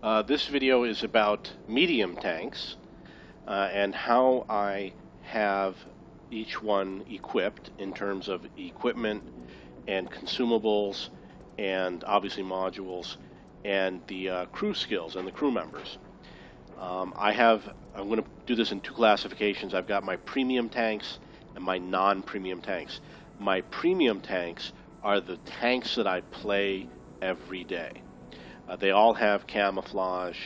This video is about medium tanks and how I have each one equipped in terms of equipment and consumables and obviously modules and the crew skills and the crew members. I'm going to do this in two classifications. I've got my premium tanks and my non-premium tanks. My premium tanks are the tanks that I play every day. They all have camouflage,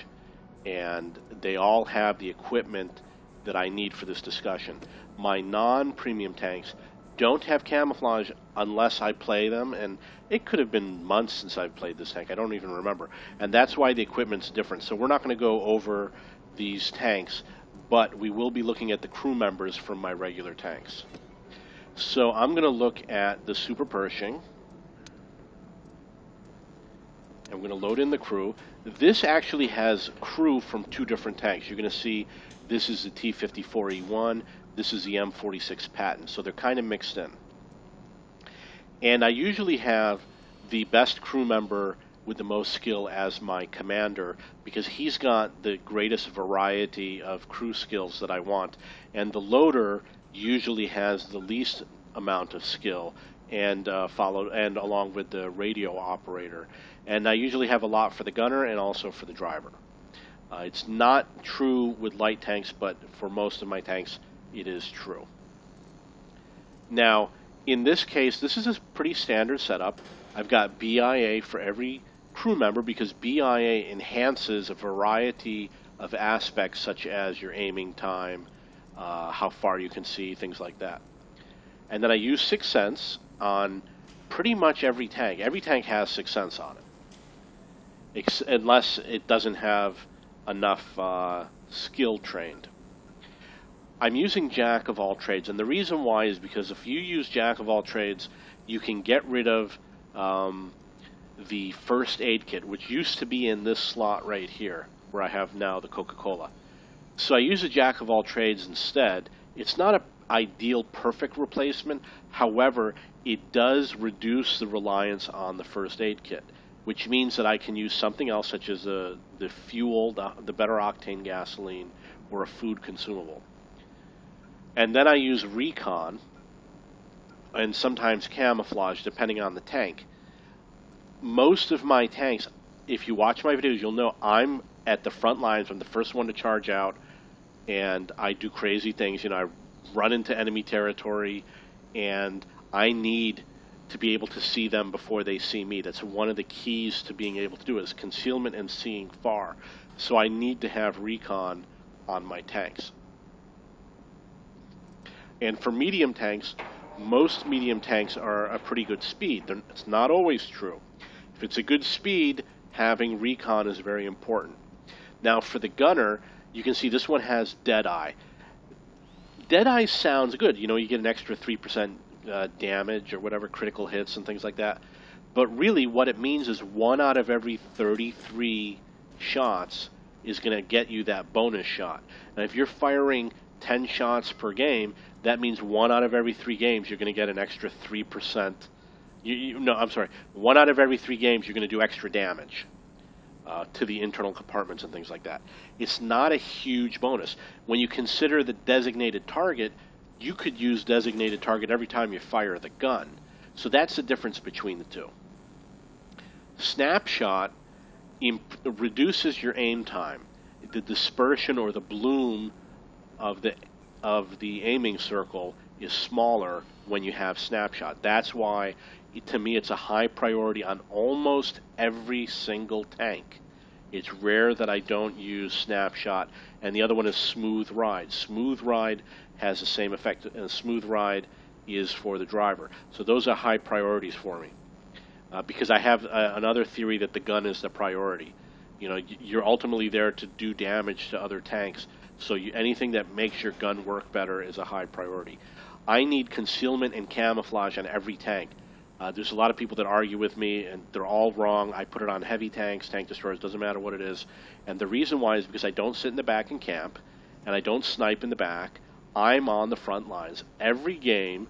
and they all have the equipment that I need for this discussion. My non-premium tanks don't have camouflage unless I play them, and it could have been months since I've played this tank. I don't even remember, and that's why the equipment's different. So we're not going to go over these tanks, but we will be looking at the crew members from my regular tanks. So I'm going to look at the Super Pershing. I'm going to load in the crew. This actually has crew from two different tanks. You're going to see this is the T-54E1, this is the M46 Patton, so they're kind of mixed in. And I usually have the best crew member with the most skill as my commander because he's got the greatest variety of crew skills that I want. And the loader usually has the least amount of skill and along with the radio operator. And I usually have a lot for the gunner and also for the driver. It's not true with light tanks, but for most of my tanks, it is true. Now, in this case, this is a pretty standard setup. I've got BIA for every crew member because BIA enhances a variety of aspects such as your aiming time, how far you can see, things like that. And then I use 6 Sense on pretty much every tank. Every tank has 6 Sense on it, unless it doesn't have enough skill trained. I'm using Jack of all trades, and the reason why is because if you use Jack of all trades, you can get rid of the first aid kit, which used to be in this slot right here, where I have now the Coca-Cola. So I use a Jack of all trades instead. It's not an ideal perfect replacement, however, it does reduce the reliance on the first aid kit, which means that I can use something else such as the fuel, the better octane gasoline, or a food consumable. And then I use recon and sometimes camouflage depending on the tank. Most of my tanks, if you watch my videos, you'll know I'm at the front lines. I'm the first one to charge out, and I do crazy things. You know, I run into enemy territory, and I need to be able to see them before they see me. That's one of the keys to being able to do it, is concealment and seeing far. So I need to have recon on my tanks. And for medium tanks, most medium tanks are a pretty good speed. It's not always true. If it's a good speed, having recon is very important. Now for the gunner, you can see this one has Deadeye. Deadeye sounds good. You know, you get an extra 3% damage or whatever, critical hits and things like that. But really what it means is 1 out of every 33 shots is going to get you that bonus shot. And if you're firing 10 shots per game, that means 1 out of every 3 games you're going to get an extra 3%. No, I'm sorry. 1 out of every 3 games you're going to do extra damage to the internal compartments and things like that. It's not a huge bonus. When you consider the designated target, you could use designated target every time you fire the gun. So that's the difference between the two. Snapshot reduces your aim time. The dispersion or the bloom of the aiming circle is smaller when you have snapshot. That's why, to me, it's a high priority on almost every single tank. It's rare that I don't use snapshot. And the other one is smooth ride. Smooth ride has the same effect, and smooth ride is for the driver. So those are high priorities for me. Because I have another theory that the gun is the priority. You know, you're ultimately there to do damage to other tanks. So anything that makes your gun work better is a high priority. I need concealment and camouflage on every tank. There's a lot of people that argue with me, and they're all wrong. I put it on heavy tanks, tank destroyers, doesn't matter what it is. And the reason why is because I don't sit in the back and camp, and I don't snipe in the back. I'm on the front lines. Every game,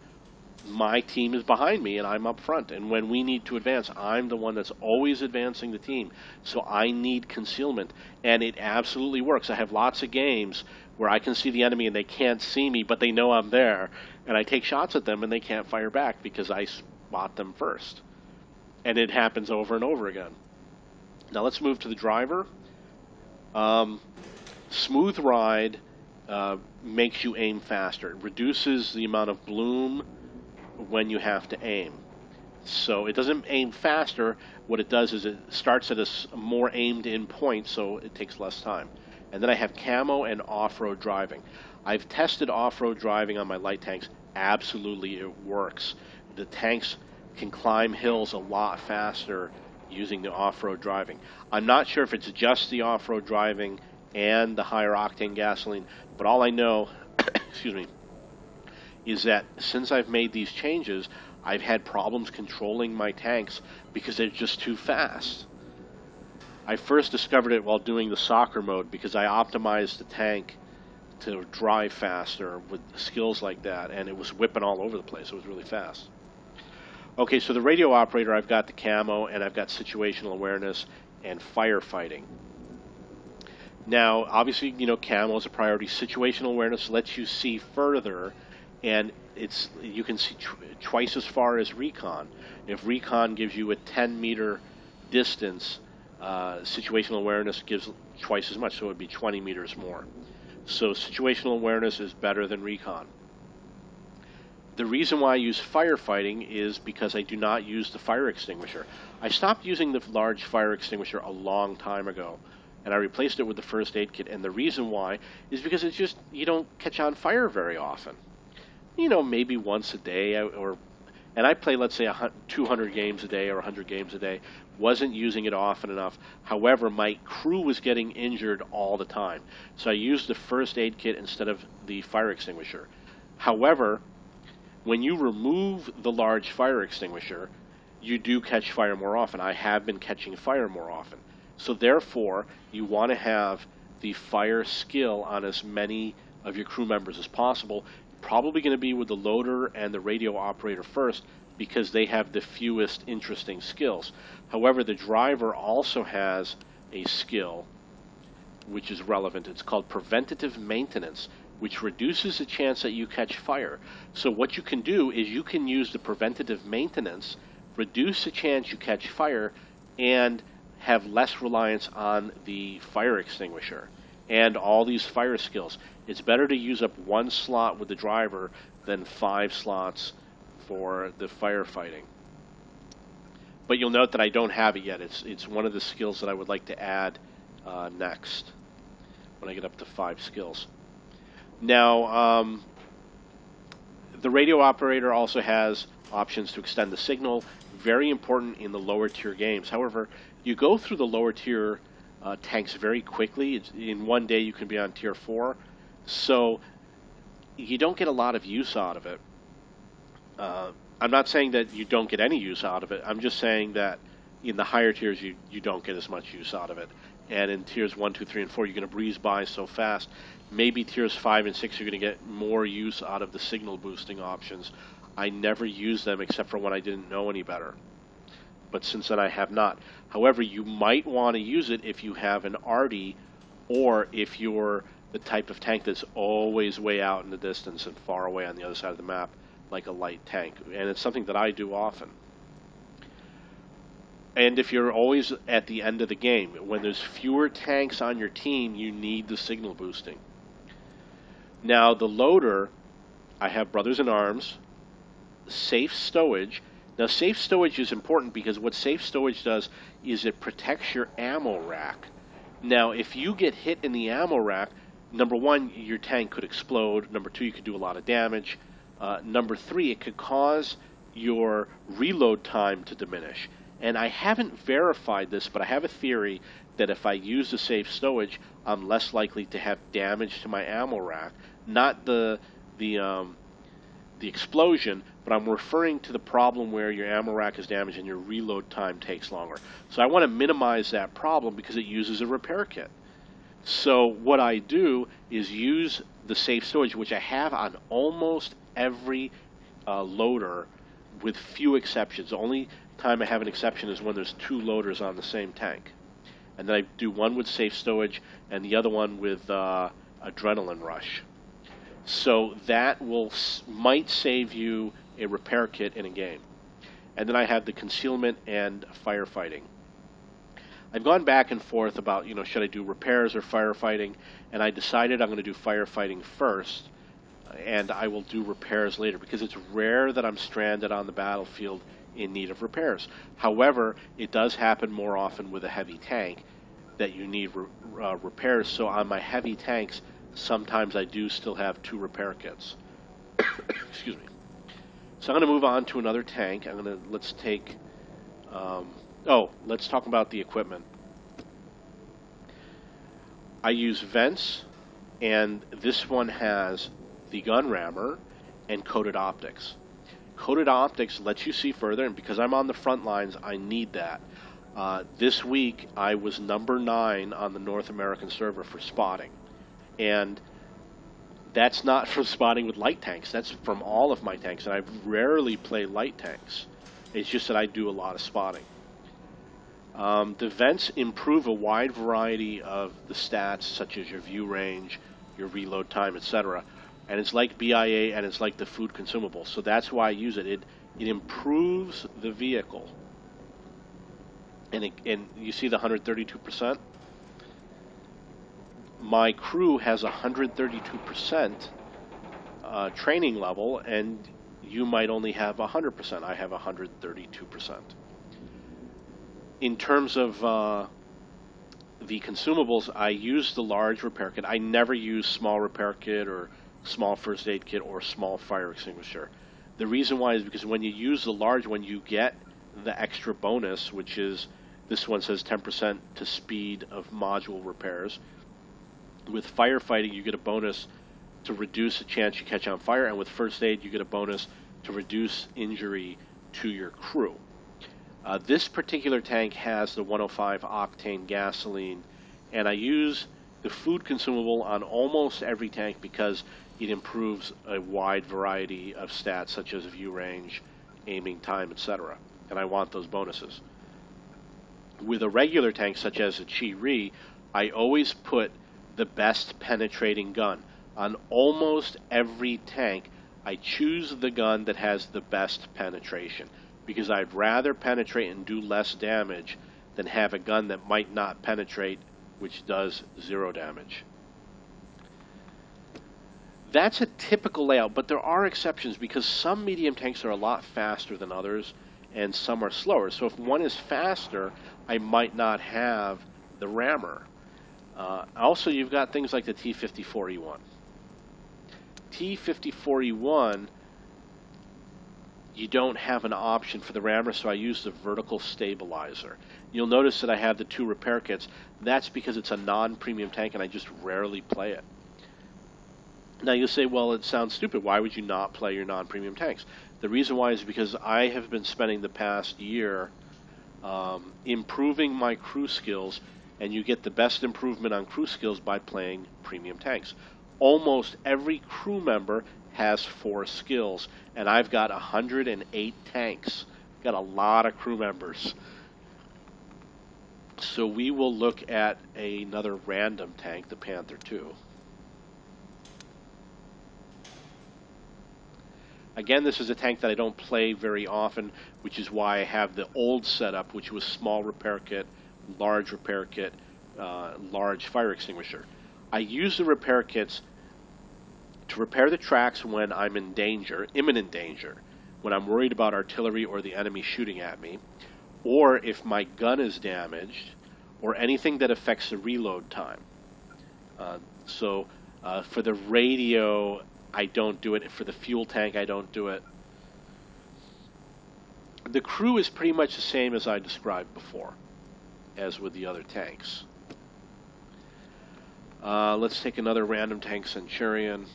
my team is behind me and I'm up front. And when we need to advance, I'm the one that's always advancing the team. So I need concealment. And it absolutely works. I have lots of games where I can see the enemy and they can't see me, but they know I'm there. And I take shots at them and they can't fire back because I spot them first. And it happens over and over again. Now let's move to the driver. Smooth ride makes you aim faster. It reduces the amount of bloom when you have to aim. So it doesn't aim faster. What it does is it starts at a more aimed in point, so it takes less time. And then I have camo and off-road driving. I've tested off-road driving on my light tanks. Absolutely, it works. The tanks can climb hills a lot faster using the off-road driving. I'm not sure if it's just the off-road driving and the higher octane gasoline, but all I know excuse me, is that since I've made these changes, I've had problems controlling my tanks because they're just too fast. I first discovered it while doing the soccer mode because I optimized the tank to drive faster with skills like that, and it was whipping all over the place. It was really fast. Okay, so the radio operator, I've got the camo, and I've got situational awareness and firefighting. Now, obviously, you know, camo is a priority. Situational awareness lets you see further, and you can see twice as far as recon. If recon gives you a 10-meter distance, situational awareness gives twice as much, so it would be 20 meters more. So situational awareness is better than recon. The reason why I use firefighting is because I do not use the fire extinguisher. I stopped using the large fire extinguisher a long time ago, and I replaced it with the first aid kit. And the reason why is because it's just, you don't catch on fire very often. You know, maybe once a day, and I play, let's say, 200 games a day or 100 games a day. Wasn't using it often enough. However, my crew was getting injured all the time, so I used the first aid kit instead of the fire extinguisher. However, when you remove the large fire extinguisher, you do catch fire more often. I have been catching fire more often. So therefore, you want to have the fire skill on as many of your crew members as possible. Probably going to be with the loader and the radio operator first because they have the fewest interesting skills. However, the driver also has a skill which is relevant. It's called preventative maintenance, which reduces the chance that you catch fire. So what you can do is you can use the preventative maintenance, reduce the chance you catch fire, and have less reliance on the fire extinguisher and all these fire skills. It's better to use up one slot with the driver than 5 slots for the firefighting. But you'll note that I don't have it yet. It's one of the skills that I would like to add next when I get up to 5 skills. Now, the radio operator also has options to extend the signal. Very important in the lower tier games. However, you go through the lower tier tanks very quickly. In one day you can be on tier 4. So you don't get a lot of use out of it. I'm not saying that you don't get any use out of it. I'm just saying that in the higher tiers you don't get as much use out of it. And in tiers 1, 2, 3, and 4, you're going to breeze by so fast. Maybe tiers 5 and 6, you're going to get more use out of the signal boosting options. I never used them except for when I didn't know any better. But since then I have not. However, you might want to use it if you have an arty, or if you're the type of tank that's always way out in the distance and far away on the other side of the map, like a light tank. And it's something that I do often. And if you're always at the end of the game, when there's fewer tanks on your team, you need the signal boosting. Now, the loader, I have Brothers in Arms, Safe Stowage. Now, Safe Stowage is important because what Safe Stowage does is it protects your ammo rack. Now, if you get hit in the ammo rack, number 1, your tank could explode. Number 2, you could do a lot of damage. Number 3, it could cause your reload time to diminish. And I haven't verified this, but I have a theory that if I use the Safe Stowage, I'm less likely to have damage to my ammo rack. Not the explosion, but I'm referring to the problem where your ammo rack is damaged and your reload time takes longer. So I want to minimize that problem because it uses a repair kit. So what I do is use the Safe Stowage, which I have on almost every loader with few exceptions. The only time I have an exception is when there's two loaders on the same tank. And then I do one with safe stowage and the other one with adrenaline rush. So that might save you a repair kit in a game. And then I have the concealment and firefighting. I've gone back and forth about, should I do repairs or firefighting, and I decided I'm going to do firefighting first, and I will do repairs later, because it's rare that I'm stranded on the battlefield in need of repairs. However, it does happen more often with a heavy tank that you need repairs, so on my heavy tanks, sometimes I do still have 2 repair kits. Excuse me. So I'm going to move on to another tank. Let's talk about the equipment. I use vents, and this one has the gun rammer and coated optics. Coated optics lets you see further, and because I'm on the front lines, I need that. This week, I was number 9 on the North American server for spotting. And that's not from spotting with light tanks. That's from all of my tanks, and I rarely play light tanks. It's just that I do a lot of spotting. The vents improve a wide variety of the stats, such as your view range, your reload time, etc. And it's like BIA, and it's like the food consumable. So that's why I use it. It improves the vehicle. And you see the 132%? My crew has 132% training level, and you might only have 100%. I have 132%. In terms of the consumables, I use the large repair kit. I never use small repair kit or small first aid kit or small fire extinguisher. The reason why is because when you use the large one, you get the extra bonus, which is, this one says 10% to speed of module repairs. With firefighting, you get a bonus to reduce the chance you catch on fire, and with first aid, you get a bonus to reduce injury to your crew. This particular tank has the 105 octane gasoline, and I use the food consumable on almost every tank because it improves a wide variety of stats such as view range, aiming time, etc. And I want those bonuses. With a regular tank such as a Chi-Ri, I always put the best penetrating gun. On almost every tank, I choose the gun that has the best penetration, because I'd rather penetrate and do less damage than have a gun that might not penetrate, which does 0 damage. That's a typical layout, but there are exceptions because some medium tanks are a lot faster than others, and some are slower. So if one is faster, I might not have the rammer. Also, you've got things like the T-54E1. T-54E1, you don't have an option for the rammer, so I use the vertical stabilizer. You'll notice that I have the 2 repair kits. That's because it's a non-premium tank and I just rarely play it. Now you'll say, well, it sounds stupid. Why would you not play your non-premium tanks? The reason why is because I have been spending the past year improving my crew skills, and you get the best improvement on crew skills by playing premium tanks. Almost every crew member has 4 skills, and I've got 108 tanks. Got a lot of crew members. So we will look at another random tank, the Panther II. Again, this is a tank that I don't play very often, which is why I have the old setup, which was small repair kit, large repair kit, large fire extinguisher. I use the repair kits to repair the tracks when I'm in danger, imminent danger, when I'm worried about artillery or the enemy shooting at me, or if my gun is damaged, or anything that affects the reload time. For the radio, I don't do it. For the fuel tank, I don't do it. The crew is pretty much the same as I described before, as with the other tanks. Let's take another random tank, Centurion.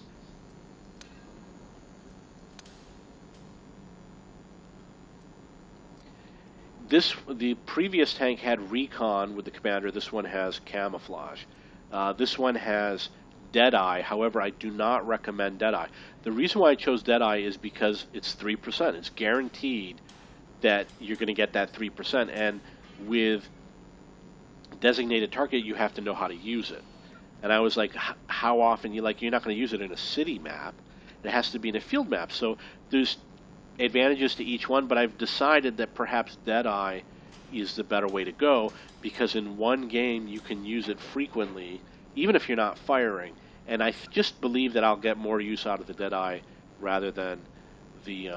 The previous tank had recon with the commander. This one has camouflage. This one has Deadeye. However, I do not recommend Deadeye. The reason why I chose Deadeye is because it's 3%. It's guaranteed that you're going to get that 3%. And with designated target, you have to know how to use it. And I was like, how often? You're not going to use it in a city map. It has to be in a field map. So there's advantages to each one, but I've decided that perhaps Deadeye is the better way to go, because in one game you can use it frequently, even if you're not firing. And I just believe that I'll get more use out of the Deadeye rather than the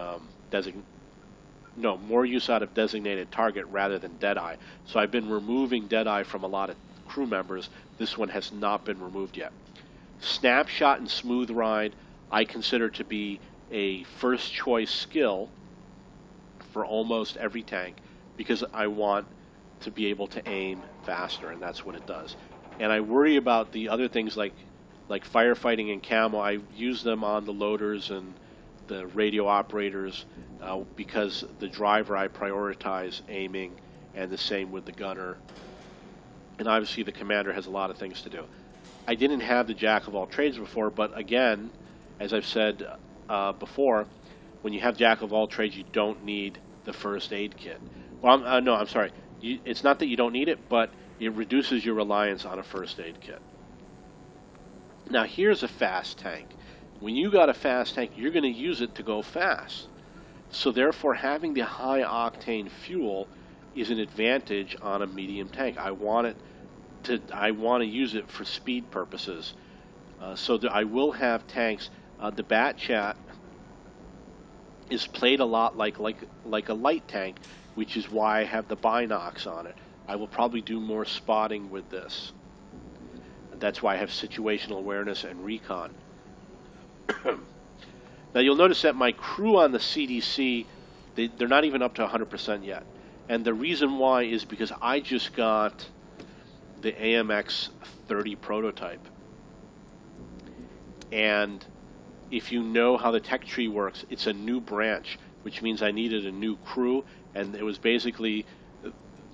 more use out of designated target rather than Deadeye. So I've been removing Deadeye from a lot of crew members. This one has not been removed yet. Snapshot and Smooth Ride I consider to be a first choice skill for almost every tank, because I want to be able to aim faster, and that's what it does. And I worry about the other things like firefighting and camo. I use them on the loaders and the radio operators because the driver I prioritize aiming, and the same with the gunner. And obviously the commander has a lot of things to do. I didn't have the Jack of all trades before, but again, as I've said before, when you have Jack of all trades, you don't need the first aid kit. Well, I'm sorry. It's not that you don't need it, but it reduces your reliance on a first aid kit. Now, here's a fast tank. When you got a fast tank, you're going to use it to go fast. So therefore, having the high octane fuel is an advantage on a medium tank. I want to use it for speed purposes. So I will have tanks. The Bat Chat is played a lot like a light tank, which is why I have the binocs on it. I will probably do more spotting with this. That's why I have situational awareness and recon. Now you'll notice that my crew on the CDC, they're not even up to 100% yet. And the reason why is because I just got the AMX 30 prototype. And if you know how the tech tree works, it's a new branch, which means I needed a new crew, and it was basically,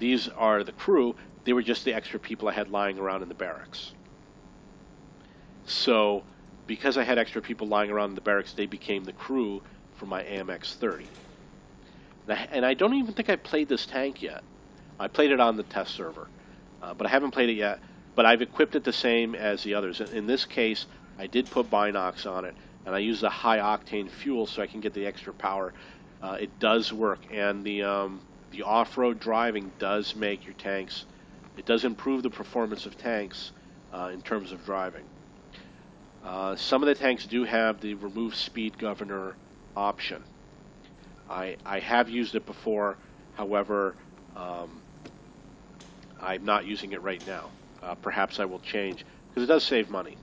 these are the crew, they were just the extra people I had lying around in the barracks. So, because I had extra people lying around in the barracks, they became the crew for my AMX 30. And I don't even think I played this tank yet. I played it on the test server, but I haven't played it yet. But I've equipped it the same as the others. In this case, I did put binocs on it, and I used the high octane fuel so I can get the extra power. It does work, and the off-road driving does make your tanks, it does improve the performance of tanks in terms of driving. Some of the tanks do have the remove speed governor option. I have used it before, however, I'm not using it right now. Perhaps I will change, because it does save money.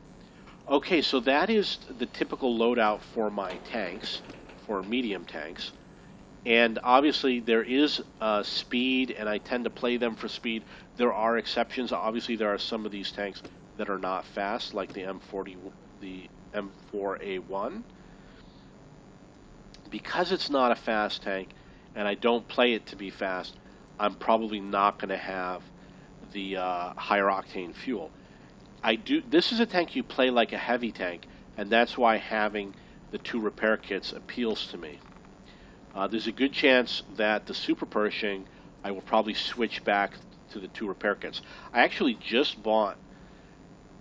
Okay, so that is the typical loadout for my tanks, for medium tanks. And obviously there is speed, and I tend to play them for speed. There are exceptions. Obviously there are some of these tanks that are not fast, like the M4A1. Because it's not a fast tank, and I don't play it to be fast, I'm probably not going to have the higher octane fuel. This is a tank you play like a heavy tank, and that's why having the 2 repair kits appeals to me. There's a good chance that the Super Pershing, I will probably switch back to the 2 repair kits. I actually just bought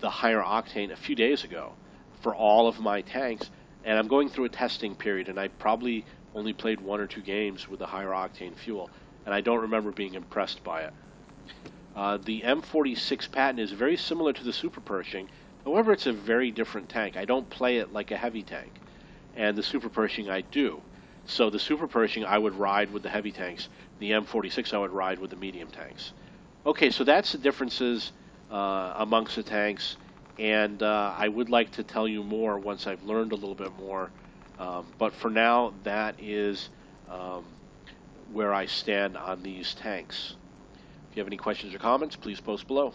the higher octane a few days ago for all of my tanks, and I'm going through a testing period, and I probably only played 1 or 2 games with the higher octane fuel, and I don't remember being impressed by it. The M46 Patton is very similar to the Super Pershing. However, it's a very different tank. I don't play it like a heavy tank, and the Super Pershing I do. So the Super Pershing I would ride with the heavy tanks. The M46 I would ride with the medium tanks. Okay, so that's the differences amongst the tanks, and I would like to tell you more once I've learned a little bit more. But for now, that is where I stand on these tanks. If you have any questions or comments, please post below.